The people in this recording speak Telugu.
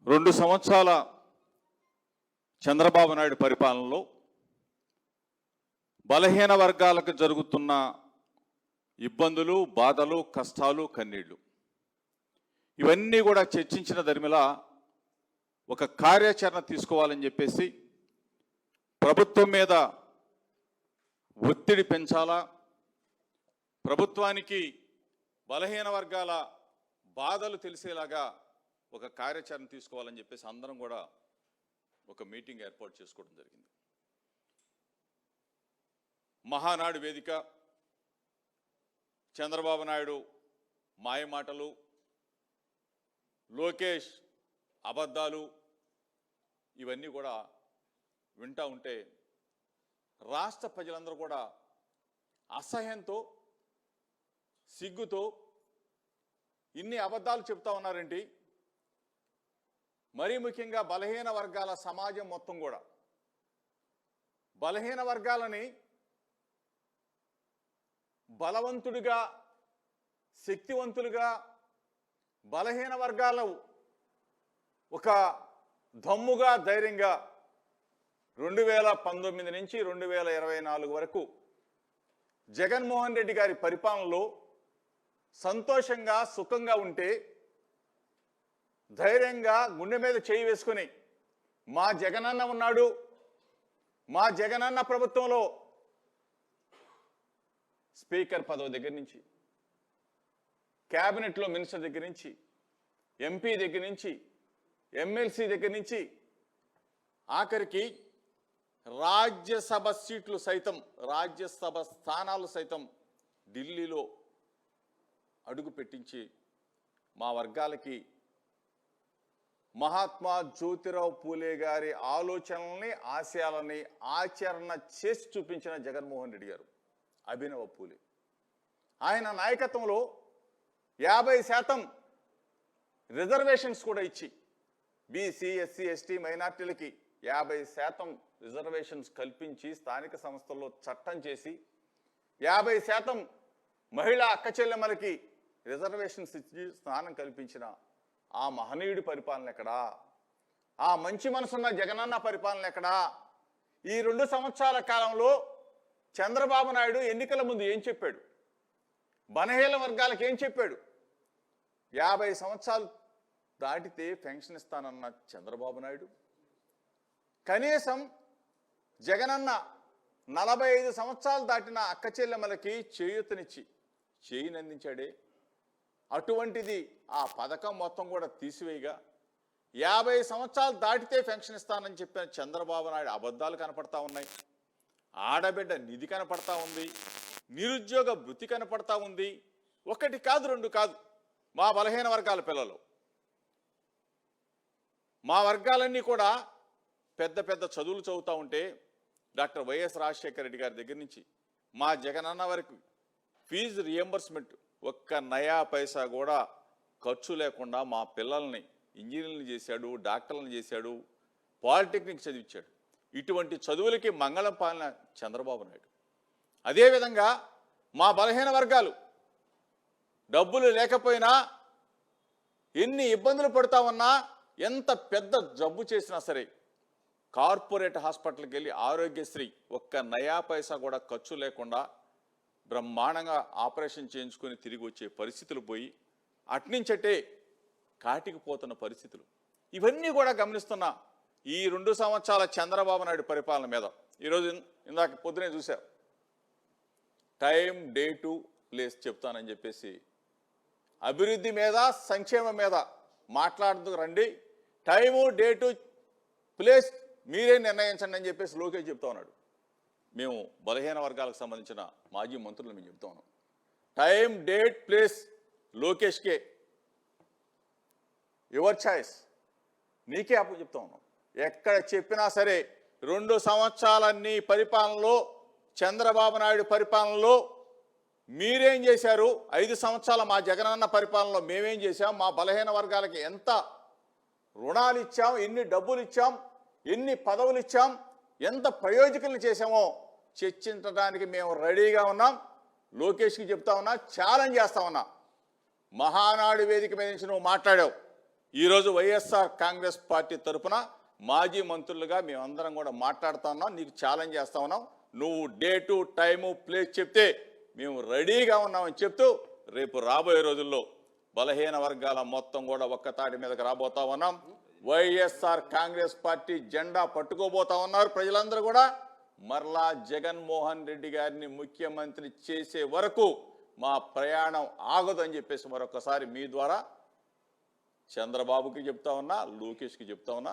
2 సంవత్సరాల చంద్రబాబు నాయుడు పరిపాలనలో బలహీన వర్గాలకు జరుగుతున్న ఇబ్బందులు, బాధలు, కష్టాలు, కన్నీళ్లు ఇవన్నీ కూడా చర్చించిన దరిమిలా ఒక కార్యాచరణ తీసుకోవాలని చెప్పేసి ప్రభుత్వం మీద ఒత్తిడి పెంచాలా, ప్రభుత్వానికి బలహీన వర్గాల బాధలు తెలిసేలాగా ఒక కార్యాచరణ తీసుకోవాలని చెప్పేసి అందరం కూడా ఒక మీటింగ్ ఏర్పాటు చేసుకోవడం జరిగింది. మహానాడు వేదిక, చంద్రబాబు నాయుడు మాయమాటలు, లోకేష్ అబద్ధాలు ఇవన్నీ కూడా వింటూ ఉంటే రాష్ట్ర ప్రజలందరూ కూడా అసహ్యంతో, సిగ్గుతో ఇన్ని అబద్ధాలు చెప్తా ఉన్నారేంటి, మరీ ముఖ్యంగా బలహీన వర్గాల సమాజం మొత్తం కూడా బలహీన వర్గాలని బలవంతుడిగా, శక్తివంతులుగా, బలహీన వర్గాలు ఒక దమ్ముగా, ధైర్యంగా 2019 నుంచి 2024 వరకు జగన్మోహన్ రెడ్డి గారి పరిపాలనలో సంతోషంగా, సుఖంగా ఉంటే ధైర్యంగా గుండె మీద చేయి వేసుకుని మా జగనన్న ఉన్నాడు, మా జగనన్న ప్రభుత్వంలో స్పీకర్ పదవి దగ్గర నుంచి, క్యాబినెట్లో మినిస్టర్ దగ్గర నుంచి, ఎంపీ దగ్గర నుంచి, ఎమ్మెల్సీ దగ్గర నుంచి ఆఖరికి రాజ్యసభ సీట్లు సైతం, రాజ్యసభ స్థానాలు సైతం ఢిల్లీలో అడుగు పెట్టించి మా వర్గాలకి మహాత్మా జ్యోతిరావు పూలే గారి ఆలోచనల్ని, ఆశయాలని ఆచరణ చేసి చూపించిన జగన్మోహన్ రెడ్డి గారు, అభినవ పూలే. ఆయన నాయకత్వంలో 50% రిజర్వేషన్స్ కూడా ఇచ్చి బీసీ, ఎస్సీ, ఎస్టీ మైనార్టీలకి 50% రిజర్వేషన్స్ కల్పించి స్థానిక సంస్థల్లో చట్టం చేసి 50% మహిళా అక్క చెల్లెమ్మలకి రిజర్వేషన్స్ ఇచ్చి స్థానం కల్పించిన ఆ మహనీయుడి పరిపాలన ఎక్కడా? ఆ మంచి మనసున్న జగనన్న పరిపాలన ఎక్కడా? ఈ 2 సంవత్సరాల కాలంలో చంద్రబాబు నాయుడు ఎన్నికల ముందు ఏం చెప్పాడు? బలహీన వర్గాలకు ఏం చెప్పాడు? 50 సంవత్సరాలు దాటితే పెన్షన్ ఇస్తానన్న చంద్రబాబు నాయుడు కనీసం జగనన్న 45 సంవత్సరాలు దాటిన అక్క చెల్లెమ్మలకి చేయూతనిచ్చి చేయినందించాడే. అటువంటిది ఆ పథకం మొత్తం కూడా తీసివేయగా 50 సంవత్సరాలు దాటితే పెన్షన్ ఇస్తానని చెప్పిన చంద్రబాబు నాయుడు అబద్ధాలు కనపడతా ఉన్నాయి. ఆడబిడ్డ నిధి కనపడతా ఉంది, నిరుద్యోగ వృత్తి కనపడతా ఉంది. 1 కాదు 2 కాదు, మా బలహీన వర్గాల పిల్లలు, మా వర్గాలన్నీ కూడా పెద్ద పెద్ద చదువులు చదువుతూ ఉంటే డాక్టర్ వైఎస్ రాజశేఖర రెడ్డి గారి దగ్గర నుంచి మా జగనన్న వరకు ఫీజు రియంబర్స్మెంట్ 1 నయా పైసా కూడా ఖర్చు లేకుండా మా పిల్లల్ని ఇంజనీర్లను చేశాడు, డాక్టర్లను చేశాడు, పాలిటెక్నిక్ చదివించాడు. ఇటువంటి చదువులకి మంగళం పాలిన చంద్రబాబు నాయుడు. అదేవిధంగా మా బలహీన వర్గాలు డబ్బులు లేకపోయినా, ఎన్ని ఇబ్బందులు పడుతూ ఉన్నా, ఎంత పెద్ద జబ్బు చేసినా సరే కార్పొరేట్ హాస్పిటల్కి వెళ్ళి ఆరోగ్యశ్రీ 1 నయా పైసా కూడా ఖర్చు లేకుండా బ్రహ్మాండంగా ఆపరేషన్ చేయించుకొని తిరిగి వచ్చే పరిస్థితులు పోయి అట్నుంచటే కాటికి పోతున్న పరిస్థితులు ఇవన్నీ కూడా గమనిస్తున్నా ఈ 2 సంవత్సరాల చంద్రబాబు నాయుడు పరిపాలన మీద ఈరోజు ఇందాక పొద్దునే చూసా, టైం, డేటు, ప్లేస్ చెప్తానని చెప్పేసి అభివృద్ధి మీద, సంక్షేమం మీద మాట్లాడుతూ రండి, టైము, డేటు, ప్లేస్ మీరే నిర్ణయించండి అని చెప్పేసి లోకేష్ చెప్తా ఉన్నాడు. మేము బలహీన వర్గాలకు సంబంధించిన మాజీ మంత్రులు మేము చెప్తా ఉన్నాం, టైం, డేట్, ప్లేస్ లోకేష్కే, యువర్ చాయిస్, నీకే అప్పు చెప్తా ఉన్నాం. ఎక్కడ చెప్పినా సరే 2 సంవత్సరాలన్నీ పరిపాలనలో, చంద్రబాబు నాయుడు పరిపాలనలో మీరేం చేశారు, 5 సంవత్సరాల మా జగనన్న పరిపాలనలో మేమేం చేశాం, మా బలహీన వర్గాలకి ఎంత రుణాలు ఇచ్చాం, ఎన్ని డబ్బులు ఇచ్చాం, ఎన్ని పదవులు ఇచ్చాం, ఎంత ప్రయోజకులను చేశామో చర్చించడానికి మేము రెడీగా ఉన్నాం. లోకేష్కి చెప్తా ఉన్నా, ఛాలెంజ్ చేస్తా ఉన్నా. మహానాడు వేదిక మీద నుంచి నువ్వు మాట్లాడావు, ఈరోజు వైఎస్ఆర్ కాంగ్రెస్ పార్టీ తరఫున మాజీ మంత్రులుగా మేమందరం కూడా మాట్లాడుతా ఉన్నాం, నీకు ఛాలెంజ్ చేస్తా ఉన్నాం. నువ్వు డేటు టైము ప్లేస్ చెప్తే మేము రెడీగా ఉన్నామని చెప్తూ రేపు రాబోయే రోజుల్లో బలహీన వర్గాల మొత్తం కూడా ఒక్కతాటి మీదకి రాబోతా ఉన్నాం. వైఎస్ఆర్ కాంగ్రెస్ పార్టీ జెండా పట్టుకోబోతా ఉన్నారు ప్రజలందరూ కూడా. మరలా జగన్మోహన్ రెడ్డి గారిని ముఖ్యమంత్రి చేసే వరకు మా ప్రయాణం ఆగదని చెప్పేసి మరొకసారి మీ ద్వారా చంద్రబాబుకి చెప్తా ఉన్నా, లోకేష్కి చెప్తా ఉన్నా.